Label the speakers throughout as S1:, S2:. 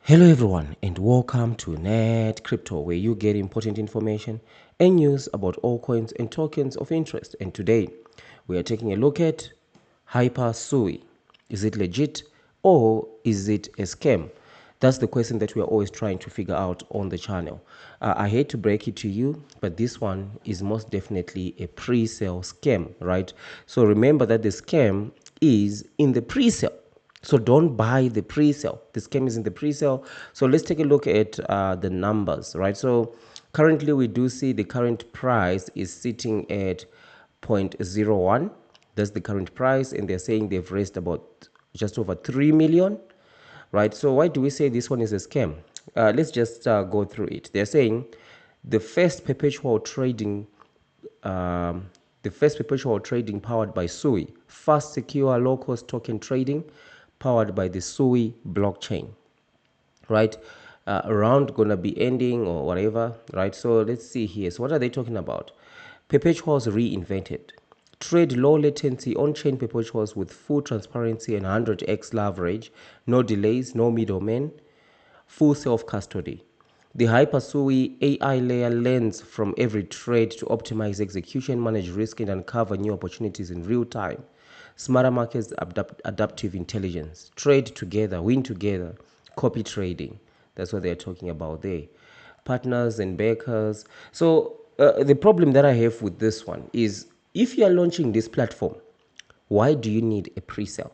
S1: Hello everyone and welcome to NETCRYPTO, where you get important information and news about all coins and tokens of interest. And today we are taking a look at Hypersui. Is it legit or is it a scam? That's the question that we are always trying to figure out on the channel. I hate to break it to you, but this one is most definitely a pre-sale scam, right? So remember that the scam is in the pre-sale. So don't buy the pre-sale. The scam is in the pre-sale. So let's take a look at the numbers, right? So currently we do see the current price is sitting at 0.01. That's the current price, and they're saying they've raised about just over 3 million, right? So why do we say this one is a scam? Let's just go through it. They're saying the first perpetual trading powered by Sui, fast, secure, low-cost token trading powered by the Sui blockchain, right? Around gonna be ending or whatever, right? So let's see here. So what are they talking about? Perpetuals reinvented. Trade low latency on-chain perpetuals with full transparency and 100x leverage, no delays, no middlemen, full self-custody. The Hypersui AI layer learns from every trade to optimize execution, manage risk, and uncover new opportunities in real time. Smarter markets, adaptive intelligence. Trade together, win together, copy trading. That's what they're talking about there. Partners and backers. So the problem that I have with this one is if you are launching this platform, why do you need a pre-sale?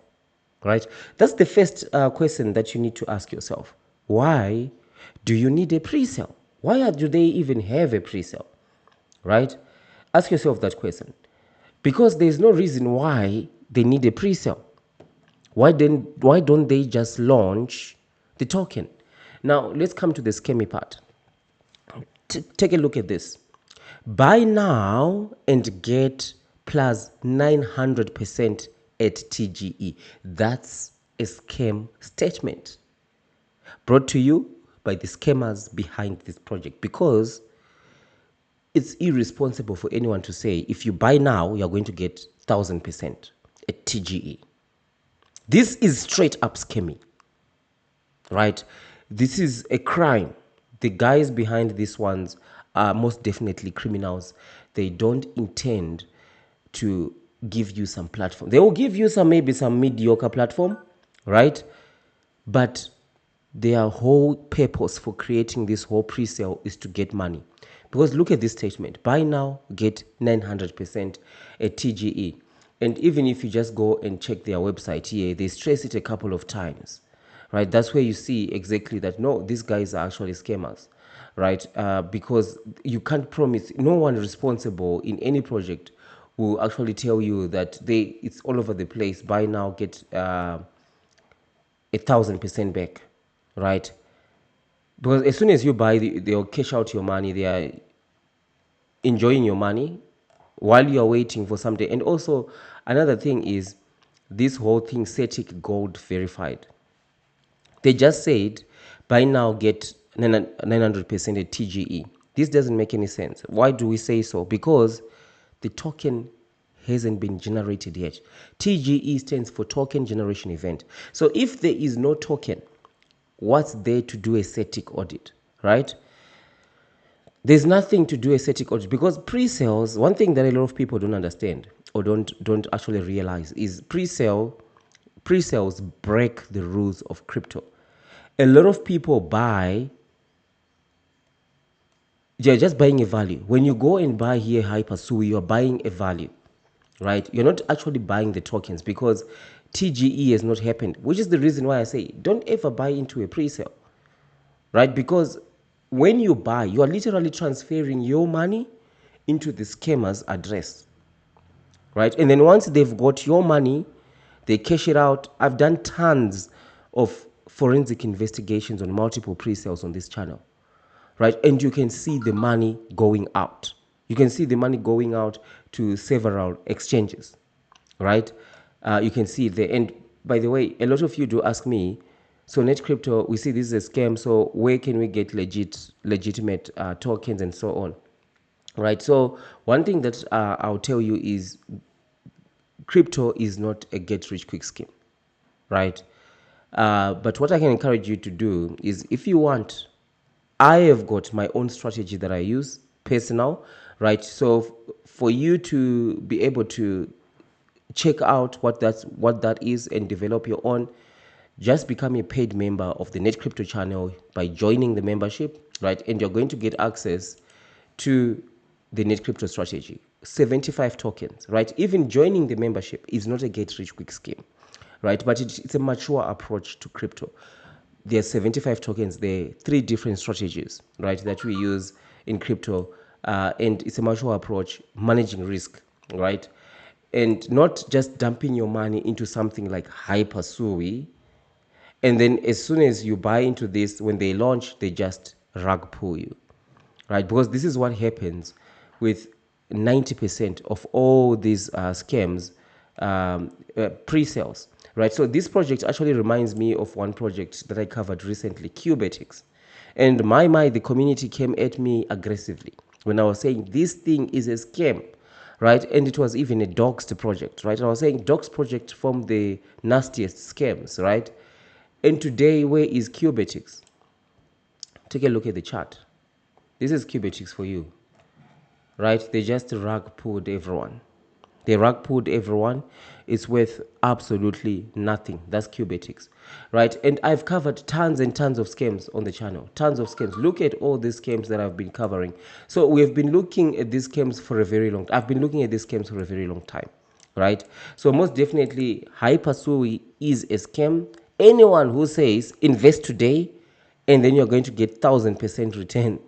S1: Right? That's the first question that you need to ask yourself. Why do you need a pre-sale? Why do they even have a pre-sale? Right? Ask yourself that question. Because there's no reason why they need a pre-sale. Why don't they just launch the token? Now, let's come to the scammy part. Take a look at this. Buy now and get plus 900% at TGE. That's a scam statement brought to you by the scammers behind this project, because it's irresponsible for anyone to say if you buy now you're going to get 1000% at TGE. This is straight up scammy, right? This is a crime. The guys behind these ones are most definitely criminals. They don't intend to give you some platform. They will give you maybe some mediocre platform, right? But their whole purpose for creating this whole pre-sale is to get money. Because look at this statement: buy now, get 900% at TGE. And even if you just go and check their website here, they stress it a couple of times, right? That's where you see exactly that, no, these guys are actually scammers, right? Because you can't promise, no one responsible in any project will actually tell you that it's all over the place. Buy now, get 1000% back, right? Because as soon as you buy, they'll cash out your money. They are enjoying your money while you're waiting for something. And also, another thing is this whole thing, static gold verified. They just said, buy now, get 900% at TGE. This doesn't make any sense. Why do we say so? Because the token hasn't been generated yet. TGE stands for Token Generation Event. So if there is no token, what's there to do a static audit, right? There's nothing to do a static audit, because pre-sales, one thing that a lot of people don't understand or don't actually realize is pre-sales break the rules of crypto. A lot of people they're just buying a value. When you go and buy here Hypersui, you're buying a value, right? You're not actually buying the tokens, because TGE has not happened, which is the reason why I say don't ever buy into a pre-sale, right? Because when you buy, you are literally transferring your money into the scammer's address, right? And then once they've got your money, they cash it out. I've done tons of forensic investigations on multiple pre-sales on this channel, right? And you can see the money going out. You can see the money going out to several exchanges, right? You can see it there. And by the way, a lot of you do ask me, so NETCRYPTO, we see this is a scam, so where can we get legitimate tokens and so on, right? So one thing that I'll tell you is crypto is not a get-rich-quick scheme, right? But what I can encourage you to do is, if you want, I have got my own strategy that I use, personal, right? So for you to be able to check out what that is and develop your own, just become a paid member of the NETCRYPTO channel by joining the membership, right? And you're going to get access to the NETCRYPTO strategy. 75 tokens, right? Even joining the membership is not a get rich quick scheme, right? But it's a mature approach to crypto. There's 75 tokens there, 3 different strategies, right, that we use in crypto. And it's a mature approach, managing risk, right? And not just dumping your money into something like Hypersui, and then as soon as you buy into this, when they launch, they just rug pull you, right? Because this is what happens with 90% of all these scams, pre-sales, right? So this project actually reminds me of one project that I covered recently, Cubetics. And the community came at me aggressively when I was saying this thing is a scam, right? And it was even a doxed project, right? I was saying doxed project from the nastiest scams, right? And today, where is Cubetics? Take a look at the chart. This is Cubetics for you, right? They just rug pulled everyone. They rug pulled everyone. It's worth absolutely nothing. That's Cubetics, right? And I've covered tons and tons of scams on the channel. Tons of scams. Look at all these scams that I've been covering. So we've been looking at these scams for a very long time. I've been looking at these scams for a very long time, right? So most definitely, Hypersui is a scam. Anyone who says invest today and then you're going to get 1000% return,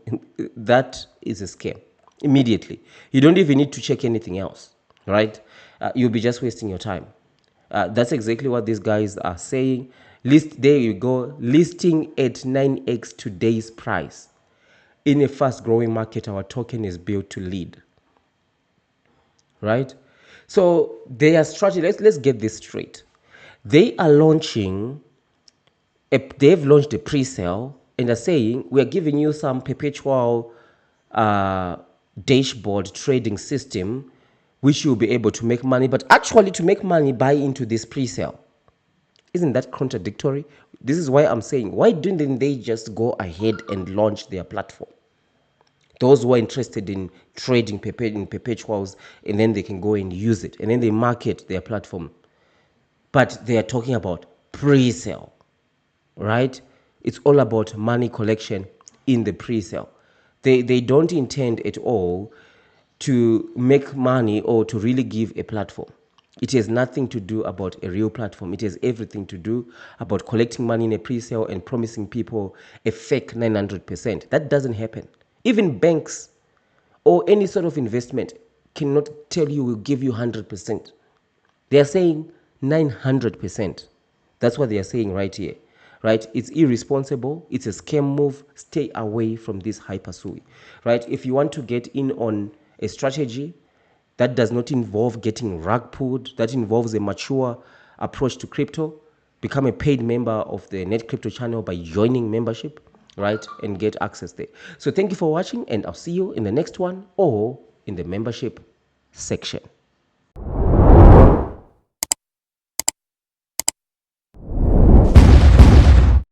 S1: that is a scam immediately. You don't even need to check anything else, right? You'll be just wasting your time. That's exactly what these guys are saying. There you go, listing at 9x today's price. In a fast growing market, our token is built to lead, right? So their strategy, let's get this straight. They've launched a pre-sale and are saying we're giving you some perpetual dashboard trading system which you'll be able to make money. But actually, to make money, buy into this pre-sale. Isn't that contradictory? This is why I'm saying, why didn't they just go ahead and launch their platform? Those who are interested in trading in perpetuals, and then they can go and use it, and then they market their platform. But they are talking about pre-sale, right? It's all about money collection in the pre-sale. They don't intend at all to make money or to really give a platform. It has nothing to do about a real platform. It has everything to do about collecting money in a pre-sale and promising people a fake 900%. That doesn't happen. Even banks or any sort of investment cannot tell you will give you 100%. They are saying 900%. That's what they are saying right here, right? It's irresponsible. It's a scam move. Stay away from this Hypersui, right? If you want to get in on a strategy that does not involve getting rug pulled, that involves a mature approach to crypto, become a paid member of the NETCRYPTO channel by joining membership, right? And get access there. So thank you for watching, and I'll see you in the next one or in the membership section.